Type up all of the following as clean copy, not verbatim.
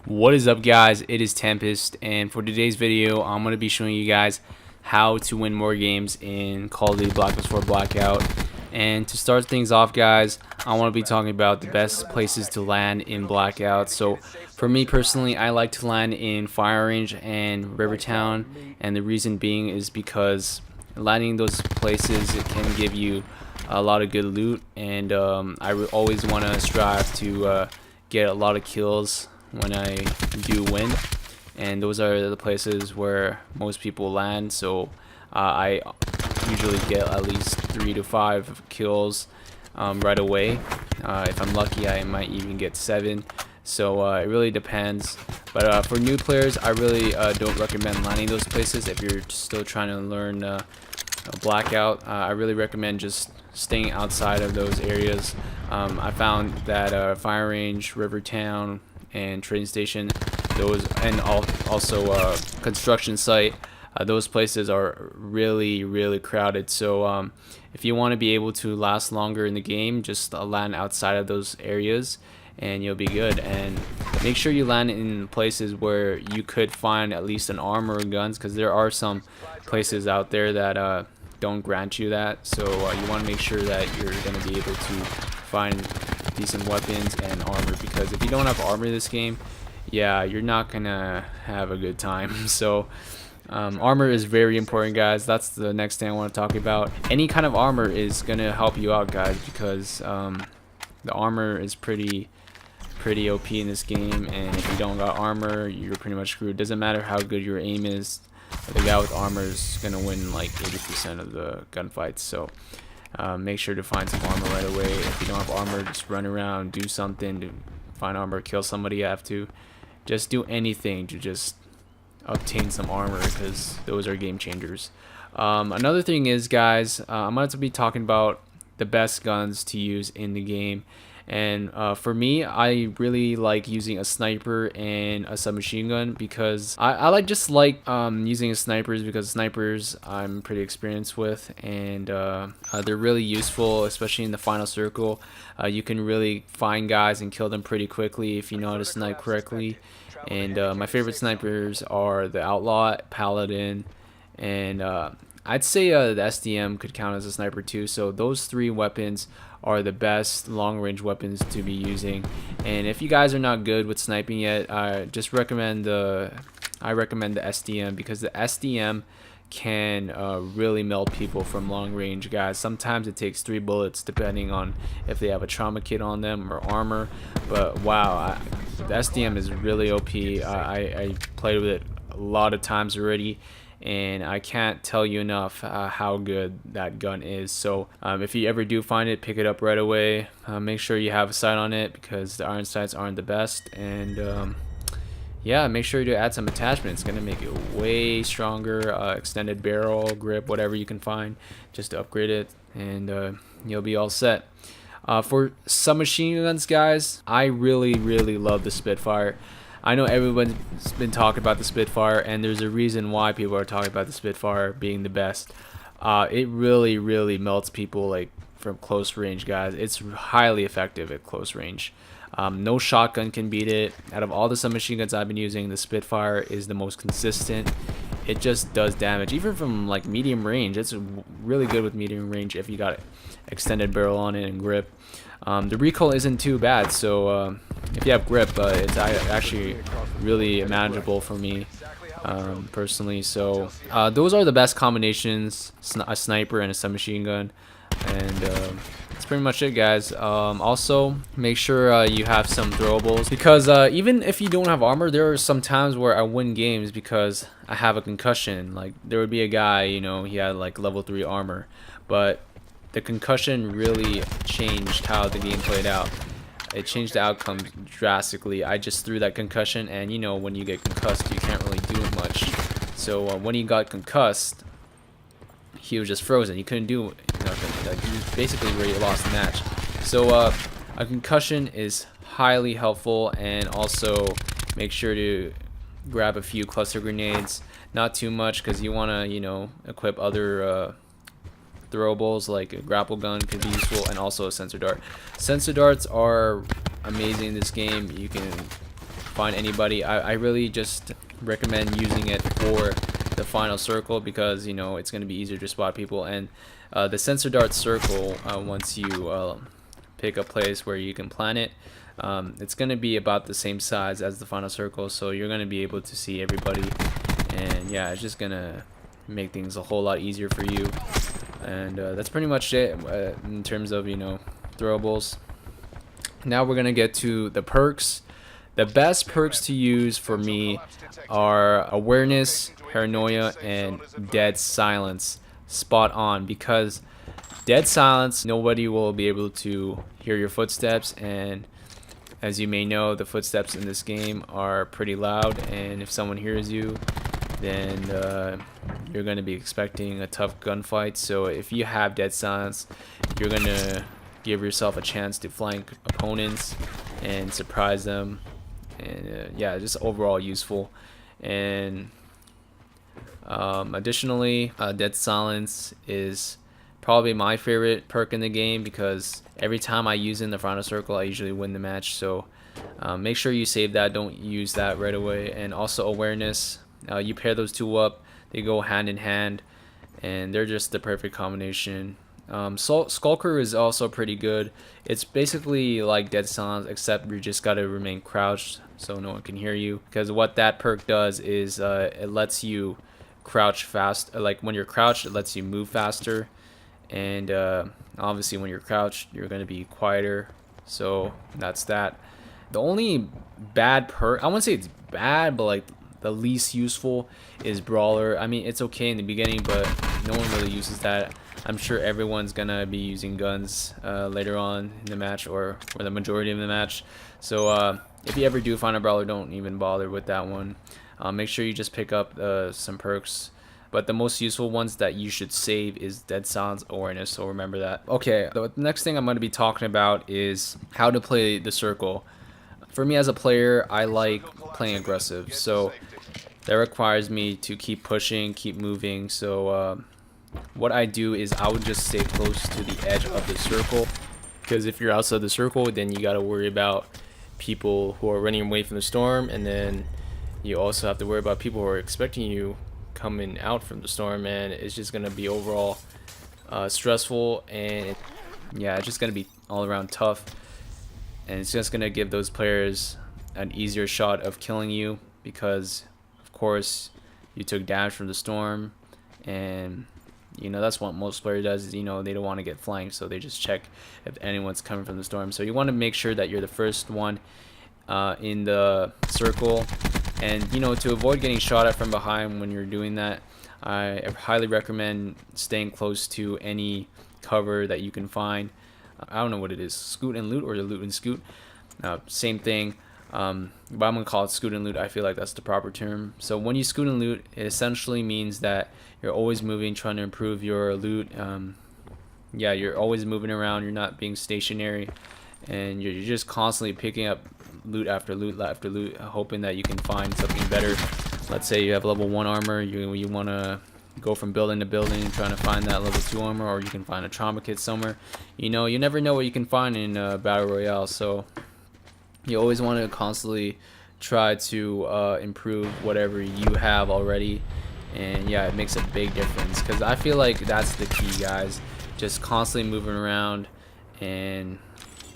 What is up, guys? It is Tempest, and for today's video I'm going to be showing you guys how to win more games in Call of Duty Black Ops 4 Blackout. And to start things off, guys, I want to be talking about the best places to land in Blackout. So for me personally, I like to land in Fire Range and Rivertown, and the reason being is because landing those places, it can give you a lot of good loot, and I always want to strive to get a lot of kills when I do win, and those are the places where most people land. So I usually get at least 3 to 5 kills right away. If I'm lucky, I might even get 7. So it really depends. But for new players, I really don't recommend landing those places. If you're still trying to learn Blackout, I really recommend just staying outside of those areas. I found that Fire Range, Rivertown, and train station, those, and also construction site, those places are really crowded. So if you want to be able to last longer in the game, just land outside of those areas and you'll be good. And make sure you land in places where you could find at least an armor or guns, because there are some places out there that don't grant you that. So you want to make sure that you're going to be able to find decent weapons and armor, because if you don't have armor in this game, yeah, you're not gonna have a good time. So armor is very important, guys. That's the next thing I want to talk about. Any kind of armor is gonna help you out, guys, because the armor is pretty OP in this game, and if you don't got armor, you're pretty much screwed. Doesn't matter how good your aim is, the guy with armor is gonna win like 80% of the gunfights. So make sure to find some armor right away. If you don't have armor, just run around, do something to find armor, kill somebody you have to. Just do anything to just obtain some armor, because those are game changers. Another thing is, guys, I'm going to be talking about the best guns to use in the game. And for me, I really like using a sniper and a submachine gun, because I like using snipers, because snipers I'm pretty experienced with, and they're really useful, especially in the final circle. You can really find guys and kill them pretty quickly if you know how to snipe correctly. And my favorite snipers are the Outlaw, Paladin, and I'd say the SDM could count as a sniper too. So those 3 weapons are the best long-range weapons to be using. And if you guys are not good with sniping yet, I recommend the SDM, because the SDM can really melt people from long range, guys. Sometimes it takes 3 bullets depending on if they have a trauma kit on them or armor. But wow, the SDM is really OP. I played with it a lot of times already, and I can't tell you enough how good that gun is. So if you ever do find it, pick it up right away. Make sure you have a sight on it, because the iron sights aren't the best. And yeah, make sure to add some attachments. It's gonna make it way stronger. Extended barrel, grip, whatever you can find, just to upgrade it, and you'll be all set. For submachine guns, guys, I really love the Spitfire. I know everyone's been talking about the Spitfire, and there's a reason why people are talking about the Spitfire being the best. It really melts people like from close range, guys. It's highly effective at close range. No shotgun can beat it. Out of all the submachine guns I've been using, the Spitfire is the most consistent. It just does damage, even from like medium range. It's really good with medium range if you got extended barrel on it and grip. The recoil isn't too bad, so if you have grip, it's actually really manageable for me personally. So those are the best combinations: a sniper and a submachine gun. And that's pretty much it, guys. Also, make sure you have some throwables, because even if you don't have armor, there are some times where I win games because I have a concussion. Like, there would be a guy, you know, he had like level 3 armor, but the concussion really changed how the game played out. It changed the outcome drastically. I just threw that concussion, and you know, when you get concussed, you can't really do much. So when he got concussed, he was just frozen. He couldn't do nothing. Like, he basically already lost the match. So a concussion is highly helpful. And also make sure to grab a few cluster grenades, not too much, because you want to, you know, equip other throwables, like a grapple gun could be useful, and also a sensor dart. Sensor darts are amazing in this game. You can find anybody. I really just recommend using it for the final circle, because you know it's going to be easier to spot people. And the sensor dart circle, once you pick a place where you can plant it, it's going to be about the same size as the final circle, so you're going to be able to see everybody. And yeah, it's just going to make things a whole lot easier for you. And that's pretty much it in terms of, you know, throwables. Now we're going to get to the perks. The best perks to use for me are awareness, paranoia, and dead silence. Spot on, because dead silence, nobody will be able to hear your footsteps, and as you may know, the footsteps in this game are pretty loud, and if someone hears you, then you're going to be expecting a tough gunfight. So if you have dead silence, you're going to give yourself a chance to flank opponents and surprise them. And yeah, just overall useful. And additionally, dead silence is probably my favorite perk in the game, because every time I use it in the final circle, I usually win the match. So make sure you save that, don't use that right away. And also awareness, you pair those two up, they go hand in hand, and they're just the perfect combination. Skulker is also pretty good. It's basically like dead silence, except you just gotta remain crouched so no one can hear you, because what that perk does is it lets you crouch fast. Like when you're crouched, it lets you move faster, and obviously when you're crouched, you're gonna be quieter. So that's that. The only bad perk, I wouldn't say it's bad, but like the least useful, is Brawler. I mean, it's okay in the beginning, but no one really uses that. I'm sure everyone's gonna be using guns later on in the match, or for the majority of the match. So if you ever do find a Brawler, don't even bother with that one. Make sure you just pick up some perks, but the most useful ones that you should save is dead silence, awareness, so remember that. Okay, the next thing I'm going to be talking about is how to play the circle. For me as a player, I like playing aggressive, so that requires me to keep pushing, keep moving. So what I do is I would just stay close to the edge of the circle, because if you're outside the circle, then you got to worry about people who are running away from the storm, and then you also have to worry about people who are expecting you coming out from the storm, and it's just going to be overall stressful, and yeah, it's just going to be all around tough, and it's just going to give those players an easier shot of killing you, because of course you took damage from the storm, and you know that's what most players does, is, you know, they don't want to get flanked, so they just check if anyone's coming from the storm. So you want to make sure that you're the first one in the circle, and you know, to avoid getting shot at from behind when you're doing that, I highly recommend staying close to any cover that you can find. I don't know what it is, scoot and loot, or the loot and scoot, same thing, but I'm gonna call it scoot and loot. I feel like that's the proper term. So when you scoot and loot, it essentially means that you're always moving, trying to improve your loot. Yeah, you're always moving around, you're not being stationary, and you're just constantly picking up loot after loot after loot, hoping that you can find something better. Let's say you have level 1 armor, you want to go from building to building trying to find that level 2 armor, or you can find a trauma kit somewhere. You know, you never know what you can find in Battle Royale, so you always want to constantly try to improve whatever you have already. And yeah, it makes a big difference, because I feel like that's the key, guys. Just constantly moving around and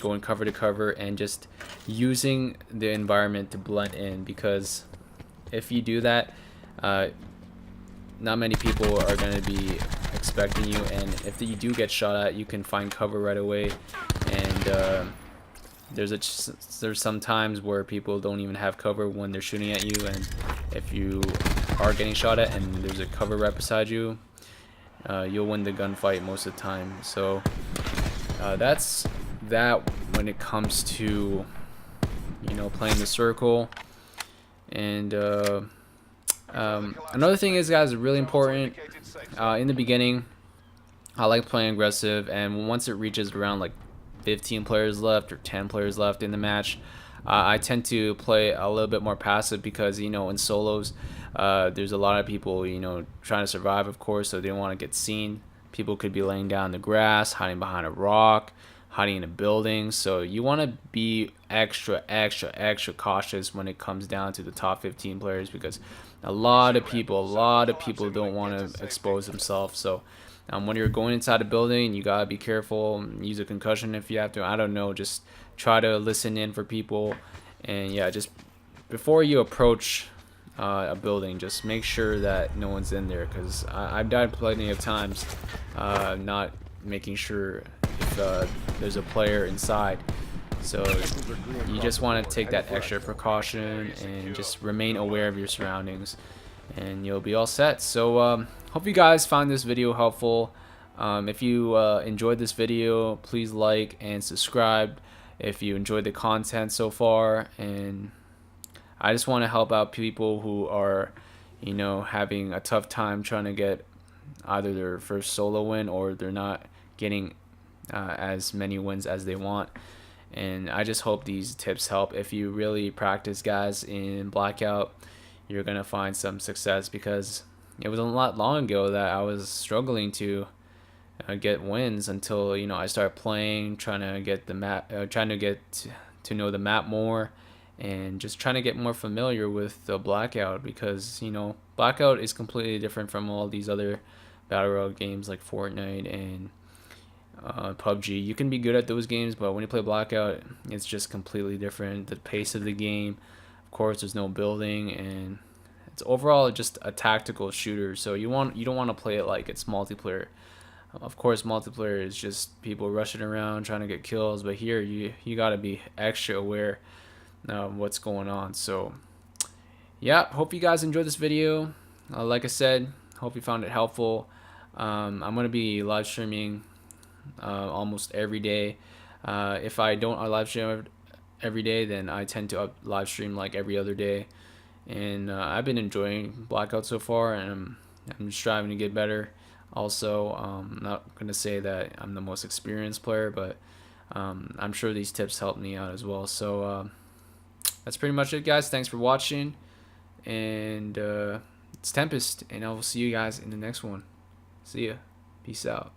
going cover to cover, and just using the environment to blend in, because if you do that, not many people are going to be expecting you, and if you do get shot at, you can find cover right away. And there's some times where people don't even have cover when they're shooting at you, and if you are getting shot at and there's a cover right beside you, you'll win the gunfight most of the time. So that's that when it comes to, you know, playing the circle. And another thing is, guys, really important, in the beginning I like playing aggressive, and once it reaches around like 15 players left or 10 players left in the match, I tend to play a little bit more passive, because you know, in solos there's a lot of people, you know, trying to survive, of course, so they don't want to get seen. People could be laying down in the grass, hiding behind a rock, hiding in a building. So you want to be extra cautious when it comes down to the top 15 players, because a lot of people don't want to expose themselves. So when you're going inside a building, you gotta be careful. Use a concussion if you have to. I don't know. Just try to listen in for people, and yeah, just before you approach a building, just make sure that no one's in there, because I've died plenty of times not making sure if there's a player inside. So you just want to take that extra precaution and just remain aware of your surroundings, and you'll be all set. So hope you guys found this video helpful. If you enjoyed this video, please like and subscribe if you enjoyed the content so far. And I just want to help out people who are, you know, having a tough time trying to get either their first solo win, or they're not getting as many wins as they want. And I just hope these tips help. If you really practice, guys, in Blackout, you're gonna find some success, because it was a lot long ago that I was struggling to get wins until, you know, I started playing, trying to get the map, trying to get to know the map more, and just trying to get more familiar with the Blackout, because, you know, Blackout is completely different from all these other battle royale games like Fortnite and PUBG. You can be good at those games, but when you play Blackout, it's just completely different. The pace of the game, of course, there's no building, and it's overall just a tactical shooter. So you don't want to play it like it's multiplayer. Of course, multiplayer is just people rushing around trying to get kills, but here you got to be extra aware of what's going on. So yeah, hope you guys enjoyed this video. Like I said, hope you found it helpful. I'm gonna be live streaming almost every day. If I don't live stream every day, then I tend to live stream like every other day. And I've been enjoying Blackout so far, and I'm striving to get better. Also, I'm not gonna say that I'm the most experienced player, but I'm sure these tips helped me out as well. So that's pretty much it, guys. Thanks for watching, and it's Tempest, and I will see you guys in the next one. See ya. Peace out.